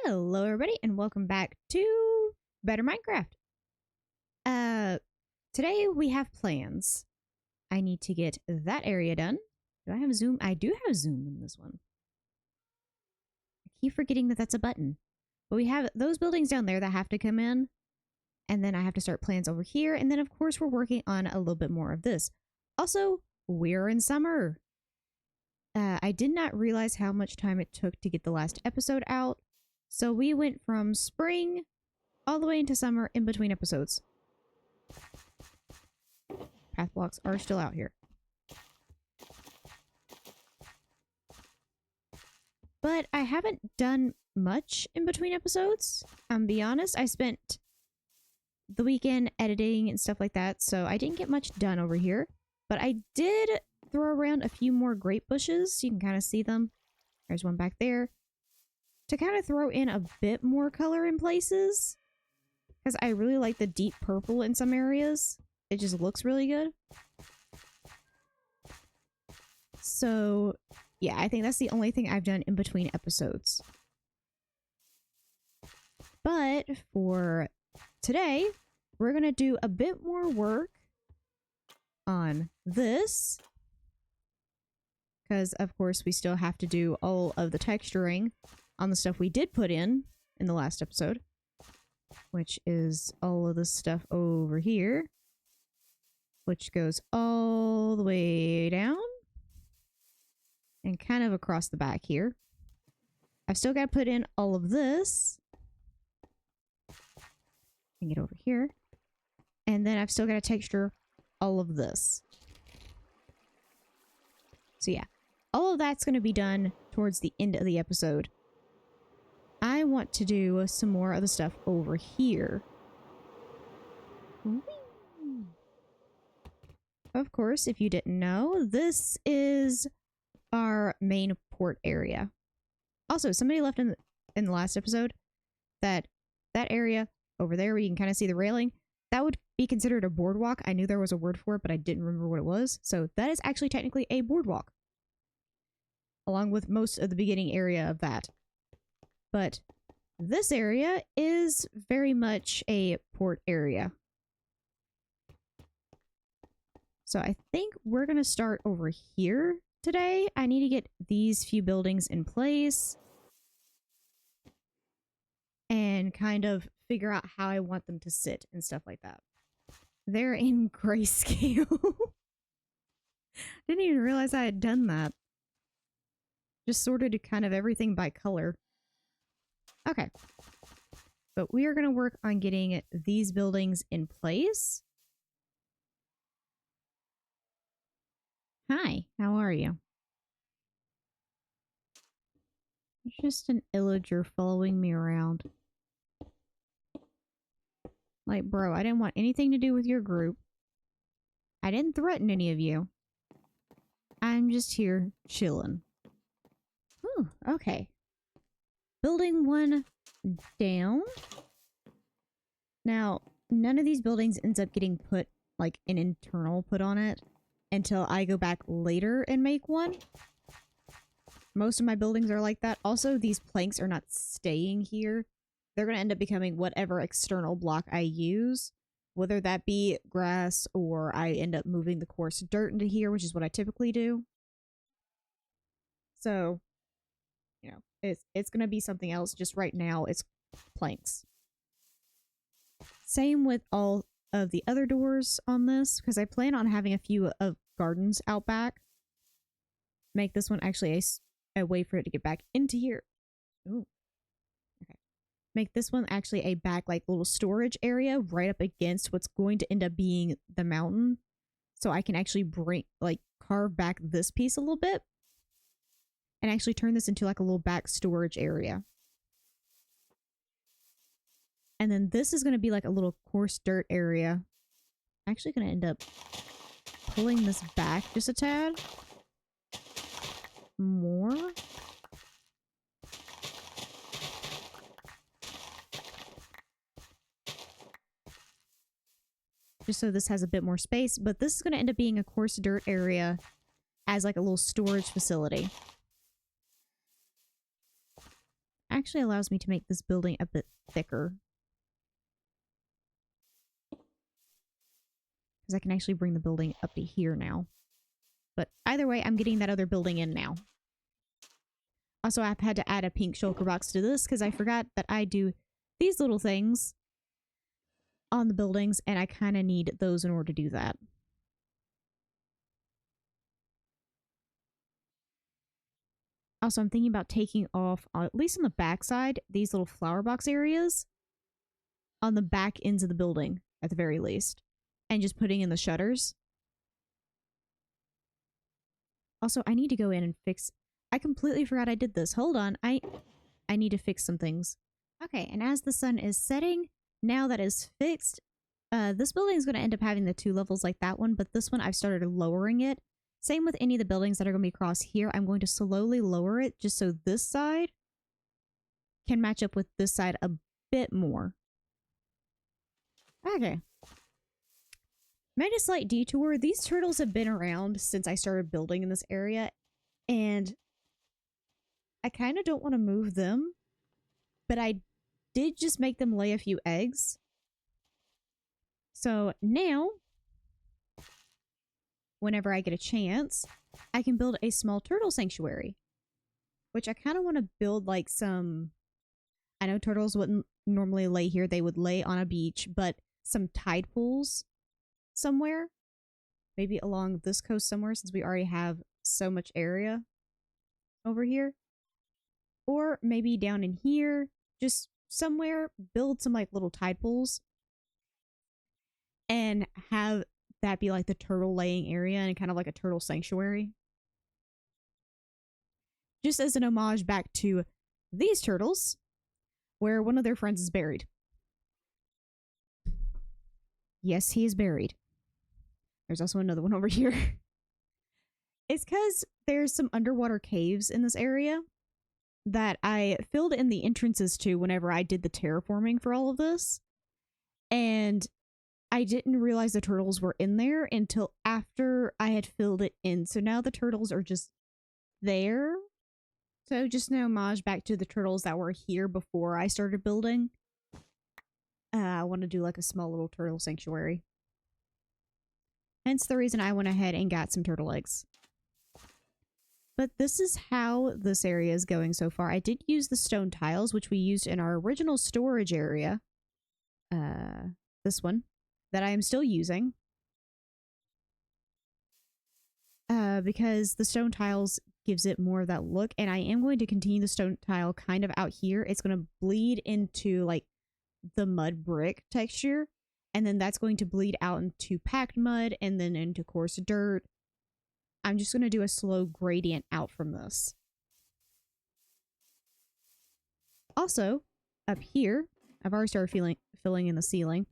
Hello everybody and welcome back to Better Minecraft. Uh Today we have plans. I need to get that area done. Do I have zoom? I do have zoom in this one. I keep forgetting that that's a button. But we have those buildings down there that have to come in. And then I have to start plans over here. And then of course we're working on a little bit more of this. Also, we're in summer. I did not realize how much time it took to get the last episode out. So we went from spring all the way into summer in between episodes. Path blocks are still out here. But I haven't done much in between episodes. Be honest, I spent the weekend editing and stuff like that, so I didn't get much done over here. But I did throw around a few more grape bushes. You can kind of see them. There's one back there. To kind of throw in a bit more color in places. Because I really like the deep purple in some areas. It just looks really good. So, yeah, I think that's the only thing I've done in between episodes. But for today, we're going to do a bit more work on this. Because, of course, we still have to do all of the texturing on the stuff we did put in the last episode. Which is all of this stuff over here. Which goes all the way down. And kind of across the back here. I've still got to put in all of this. And get over here. And then I've still got to texture all of this. So yeah. All of that's going to be done towards the end of the episode. I want to do some more of the stuff over here. Whee! Of course, if you didn't know, this is our main port area. Also, somebody left in the last episode that area over there where you can kind of see the railing, that would be considered a boardwalk. I knew there was a word for it, but I didn't remember what it was. So that is actually technically a boardwalk. Along with most of the beginning area of that. But this area is very much a port area. So I think we're going to start over here today. I need to get these few buildings in place. And kind of figure out how I want them to sit and stuff like that. They're in grayscale. Didn't even realize I had done that. Just sorted kind of everything by color. Okay. But we are going to work on getting these buildings in place. Hi, how are you? You're just an illager following me around. Like, bro, I didn't want anything to do with your group. I didn't threaten any of you. I'm just here chilling. Ooh, okay. Building one down. Now, none of these buildings ends up getting put, like, an internal put on it until I go back later and make one. Most of my buildings are like that. Also, these planks are not staying here. They're going to end up becoming whatever external block I use. Whether that be grass or I end up moving the coarse dirt into here, which is what I typically do. So, you know, it's going to be something else. Just right now, it's planks. Same with all of the other doors on this, because I plan on having a few of gardens out back. Make this one actually a way for it to get back into here. Ooh. Okay. Make this one actually a back, like, little storage area right up against what's going to end up being the mountain. So I can actually carve back this piece a little bit. And actually turn this into like a little back storage area. And then this is going to be like a little coarse dirt area. I'm actually going to end up pulling this back just a tad more. Just so this has a bit more space. But this is going to end up being a coarse dirt area as like a little storage facility. actually allows me to make this building a bit thicker. Because I can actually bring the building up to here now. But either way, I'm getting that other building in now. Also, I've had to add a pink shulker box to this because I forgot that I do these little things on the buildings, and I kind of need those in order to do that. Also, I'm thinking about taking off, at least on the back side, these little flower box areas on the back ends of the building, at the very least, and just putting in the shutters. Also, I need to go in and fix... I completely forgot I did this. Hold on. I need to fix some things. Okay, and as the sun is setting, now that is fixed, this building is going to end up having the 2 levels like that one, but this one I've started lowering it. Same with any of the buildings that are going to be across here. I'm going to slowly lower it just so this side can match up with this side a bit more. Okay. Made a slight detour. These turtles have been around since I started building in this area, and I kind of don't want to move them, but I did just make them lay a few eggs. So now, whenever I get a chance, I can build a small turtle sanctuary, which I kind of want to build like some... I know turtles wouldn't normally lay here. They would lay on a beach, but some tide pools somewhere. Maybe along this coast somewhere, since we already have so much area over here. Or maybe down in here, just somewhere, build some like little tide pools and have that be like the turtle laying area and kind of like a turtle sanctuary. Just as an homage back to these turtles, where one of their friends is buried. Yes, he is buried. There's also another one over here. It's because there's some underwater caves in this area that I filled in the entrances to whenever I did the terraforming for all of this. And I didn't realize the turtles were in there until after I had filled it in. So now the turtles are just there. So just an homage back to the turtles that were here before I started building. I want to do like a small little turtle sanctuary. Hence the reason I went ahead and got some turtle eggs. But this is how this area is going so far. I did use the stone tiles, which we used in our original storage area. This one. That I am still using. Because the stone tiles gives it more of that look. And I am going to continue the stone tile kind of out here. It's going to bleed into like the mud brick texture. And then that's going to bleed out into packed mud and then into coarse dirt. I'm just going to do a slow gradient out from this. Also, up here, I've already started filling in the ceiling.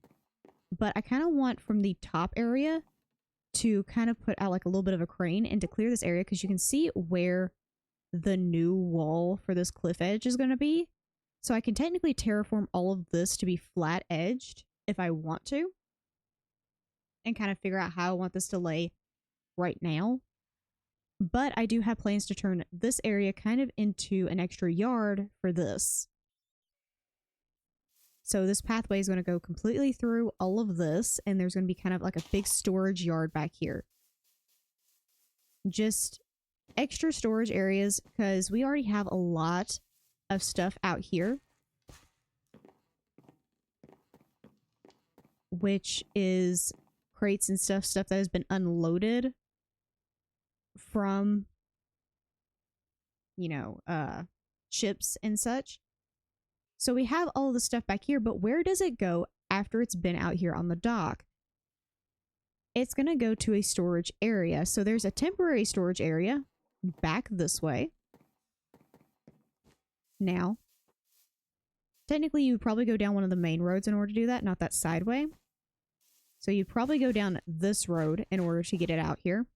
But I kind of want from the top area to kind of put out like a little bit of a crane and to clear this area because you can see where the new wall for this cliff edge is going to be. So I can technically terraform all of this to be flat edged if I want to. And kind of figure out how I want this to lay right now. But I do have plans to turn this area kind of into an extra yard for this. So this pathway is going to go completely through all of this, and there's going to be kind of like a big storage yard back here. Just extra storage areas, because we already have a lot of stuff out here. Which is crates and stuff that has been unloaded from, you know, ships and such. So we have all the stuff back here, but where does it go after it's been out here on the dock? It's going to go to a storage area. So there's a temporary storage area back this way. Now, technically you would probably go down one of the main roads in order to do that, not that side way. So you'd probably go down this road in order to get it out here.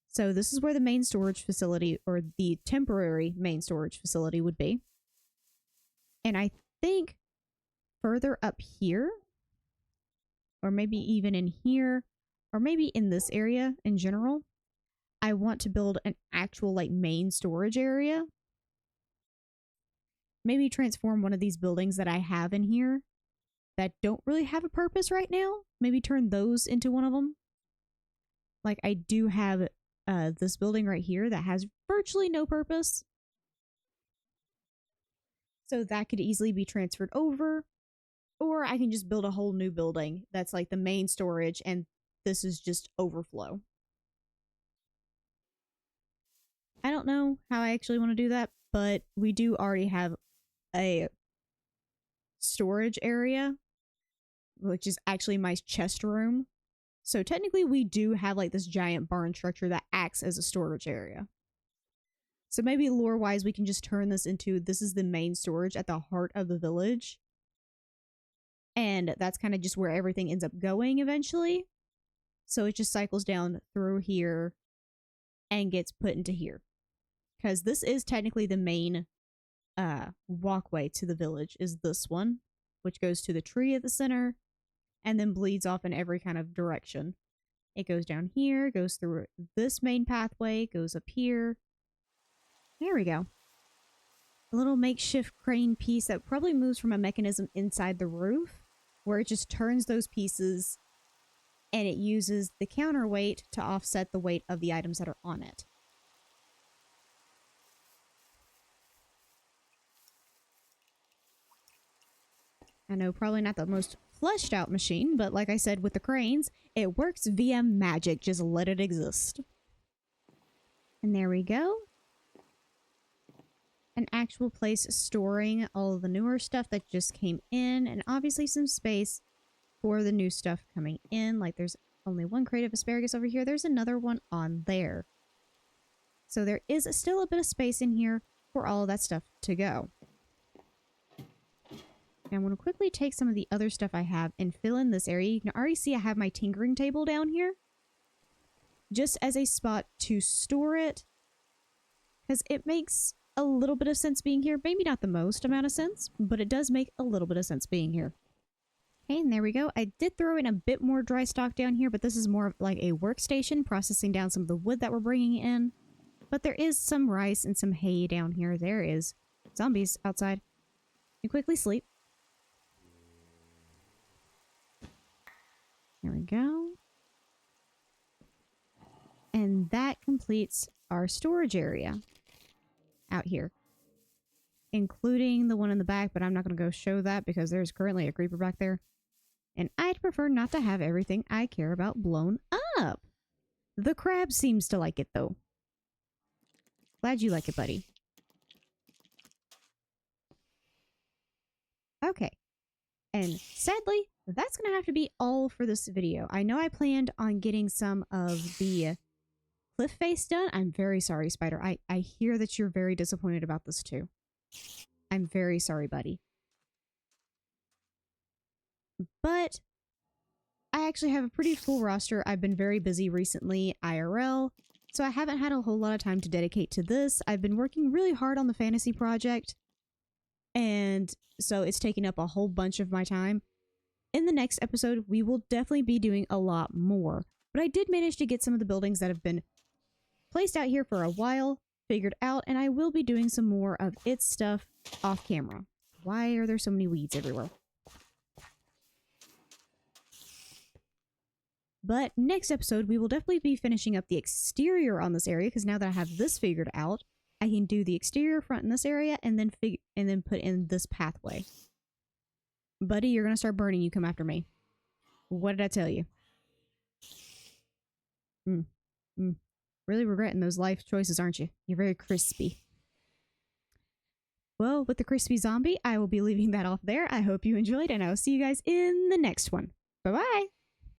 So this is where the main storage facility, or the temporary main storage facility, would be. And I think further up here, or maybe even in here, or maybe in this area in general, I want to build an actual like main storage area. maybe transform one of these buildings that I have in here that don't really have a purpose right now. Maybe turn those into one of them. Like I do have this building right here that has virtually no purpose. So that could easily be transferred over. Or I can just build a whole new building that's like the main storage and this is just overflow. I don't know how I actually want to do that, but we do already have a storage area, which is actually my chest room. So technically we do have like this giant barn structure that acts as a storage area. So maybe lore-wise we can just turn this into, this is the main storage at the heart of the village. And that's kind of just where everything ends up going eventually. So it just cycles down through here and gets put into here. Because this is technically the main walkway to the village is this one, which goes to the tree at the center and then bleeds off in every kind of direction. It goes down here, goes through this main pathway, goes up here. There we go. A little makeshift crane piece that probably moves from a mechanism inside the roof, where it just turns those pieces and it uses the counterweight to offset the weight of the items that are on it. I know, probably not the most fleshed out machine, but like I said with the cranes, it works via magic. Just let it exist. And there we go. An actual place storing all of the newer stuff that just came in, and obviously some space for the new stuff coming in. Like there's only one crate of asparagus over here. There's another one on there. So there is still a bit of space in here for all of that stuff to go. I'm going to quickly take some of the other stuff I have and fill in this area. You can already see I have my tinkering table down here. Just as a spot to store it. Because it makes a little bit of sense being here. Maybe not the most amount of sense, but it does make a little bit of sense being here. Okay, and there we go. I did throw in a bit more dry stock down here, but this is more of like a workstation, processing down some of the wood that we're bringing in. But there is some rice and some hay down here. There is zombies outside. You quickly sleep. There we go. And that completes our storage area out here, including the one in the back, but I'm not going to go show that because there's currently a creeper back there. And I'd prefer not to have everything I care about blown up. The crab seems to like it, though. Glad you like it, buddy. Okay. And sadly, that's going to have to be all for this video. I know I planned on getting some of the cliff face done. I'm very sorry, Spider. I hear that you're very disappointed about this too. I'm very sorry, buddy. But I actually have a pretty full roster. I've been very busy recently, IRL, so I haven't had a whole lot of time to dedicate to this. I've been working really hard on the fantasy project, and so it's taken up a whole bunch of my time. In the next episode, we will definitely be doing a lot more, but I did manage to get some of the buildings that have been placed out here for a while figured out, and I will be doing some more of its stuff off camera. Why are there so many weeds everywhere? But next episode, we will definitely be finishing up the exterior on this area, because now that I have this figured out, I can do the exterior front in this area and then put in this pathway. Buddy, you're going to start burning. You come after me. What did I tell you? Really regretting those life choices, aren't you? You're very crispy. Well, with the crispy zombie, I will be leaving that off there. I hope you enjoyed, and I will see you guys in the next one. Bye-bye!